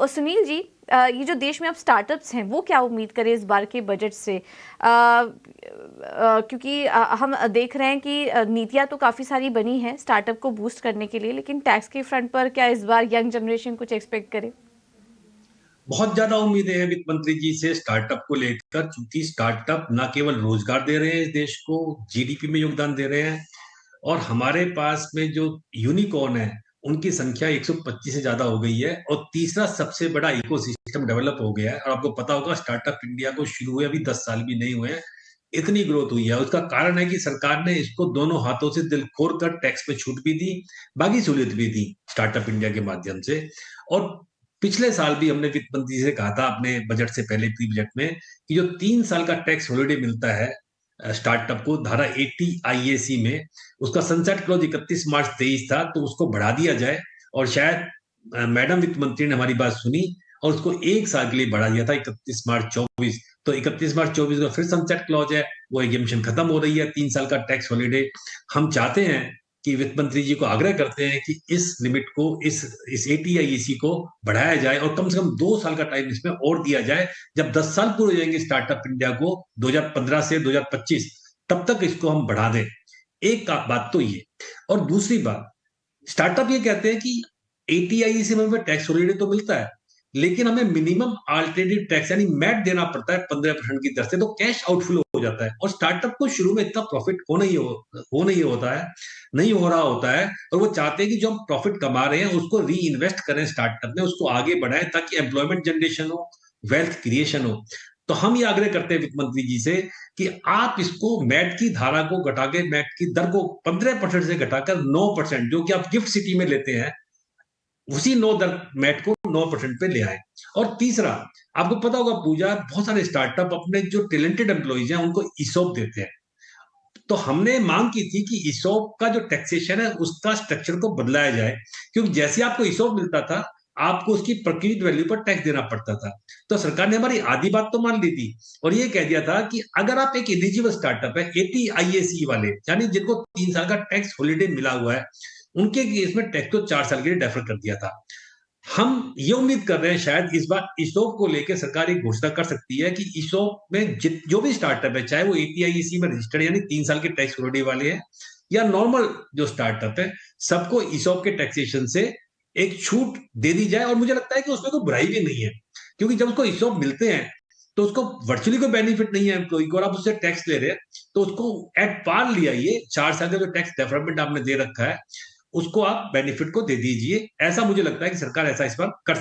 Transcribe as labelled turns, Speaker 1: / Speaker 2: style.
Speaker 1: और सुनील जी, ये जो देश में अब स्टार्टअप्स हैं वो क्या उम्मीद करें इस बार के बजट से? क्योंकि हम देख रहे हैं कि नीतियां तो काफ़ी सारी बनी हैं स्टार्टअप को बूस्ट करने के लिए, लेकिन टैक्स के फ्रंट पर क्या इस बार यंग जनरेशन कुछ एक्सपेक्ट करे?
Speaker 2: बहुत ज्यादा उम्मीदें हैं वित्त मंत्री जी से स्टार्टअप को लेकर, क्योंकि स्टार्टअप न केवल रोजगार दे रहे हैं इस देश को, जीडीपी में योगदान दे रहे हैं। और हमारे पास में जो यूनिकॉर्न है उनकी संख्या 125 से ज्यादा हो गई है और तीसरा सबसे बड़ा इकोसिस्टम डेवलप हो गया है। और आपको पता होगा स्टार्टअप इंडिया को शुरू हुए अभी 10 साल भी नहीं हुए हैं, इतनी ग्रोथ हुई है। उसका कारण है कि सरकार ने इसको दोनों हाथों से दिल खोल कर टैक्स पे छूट भी दी, बाकी सहूलियत भी दी स्टार्टअप इंडिया के माध्यम से। और पिछले साल भी हमने वित्त मंत्री से कहा था अपने बजट से पहले प्री बजट में कि जो 3 साल का टैक्स हॉलिडे मिलता है स्टार्टअप को धारा 80 आईएसी में, उसका सनसेट क्लॉज 31 मार्च 23 था, तो उसको बढ़ा दिया जाए। और शायद मैडम वित्त मंत्री ने हमारी बात सुनी और उसको 1 साल के लिए बढ़ा दिया था 31 मार्च 24। तो 31 मार्च 24 का फिर सनसेट क्लॉज है, वो एग्जेम्पशन खत्म हो रही है, 3 साल का टैक्स हॉलिडे। हम चाहते हैं कि वित्त मंत्री जी को आग्रह करते हैं कि इस लिमिट को, इस एटीआईसी को बढ़ाया जाए और कम से कम 2 साल का टाइम इसमें और दिया जाए। जब 10 साल पूरे हो जाएंगे स्टार्टअप इंडिया को 2015 से 2025, तब तक इसको हम बढ़ा दें। एक बात तो ये, और दूसरी बात, स्टार्टअप ये कहते हैं कि एटीआईसी में हमें टैक्स हॉलिडे तो मिलता है, लेकिन हमें मिनिमम अल्टरनेटिव टैक्स यानी मैट देना पड़ता है 15% की दर से, तो कैश आउटफ्लो हो जाता है। और स्टार्टअप को शुरू में इतना प्रॉफिट हो नहीं होता है, नहीं हो रहा होता है, और वो चाहते हैं कि जो हम प्रॉफिट कमा रहे हैं उसको री इन्वेस्ट करें स्टार्टअप में, उसको आगे बढ़ाएं ताकि एम्प्लॉयमेंट जनरेशन हो, वेल्थ क्रिएशन हो। तो हम ये आग्रह करते हैं वित्त मंत्री जी से कि आप इसको मैट की धारा को घटा के, मैट की दर को 15% से घटाकर 9%, जो कि आप गिफ्ट सिटी में लेते हैं, उसी 9 दर मैट को 9% पे ले आए। और तीसरा, आपको पता होगा पूजा, बहुत सारे स्टार्टअप अपने जो टैलेंटेड एम्प्लॉइज हैं उनको ईसॉप देते हैं। तो हमने मांग की थी कि ईसॉप का जो टैक्सेशन है उसका स्ट्रक्चर को बदलाया जाए, क्योंकि जैसे आपको ईसॉप मिलता था आपको उसकी प्रक्रित वैल्यू पर टैक्स देना पड़ता था। तो सरकार ने हमारी आधी बात तो मान ली थी और ये कह दिया था कि अगर आप एक एलिजिबल स्टार्टअप है, एटीआईएसी वाले, यानी जिनको 3 साल का टैक्स हॉलिडे मिला हुआ है, उनके केस में टैक्स तो 4 साल के लिए डेफर कर दिया था। हम ये उम्मीद कर रहे हैं शायद इस बार ईसोप को लेकर सरकार एक घोषणा कर सकती है कि ईसोप में जो भी स्टार्टअप है, चाहे वो एटीआईसी में रजिस्टर्ड यानी 3 साल के टैक्स हॉलिडे वाले हैं या नॉर्मल जो स्टार्टअप है, सबको ईसोप के टैक्सेशन से एक छूट दे दी जाए। और मुझे लगता है कि उसमें कोई बुराई भी नहीं है, क्योंकि जब उसको ईसोप मिलते हैं तो उसको वर्चुअली कोई बेनिफिट नहीं है एम्प्लॉय को, और आप उससे टैक्स ले रहे हैं तो उसको एट पार ले आइए। 4 साल का जो टैक्स डेफरमेंट आपने दे रखा है उसको आप बेनिफिट को दे दीजिए। ऐसा मुझे लगता है कि सरकार ऐसा इस बार कर सकती है।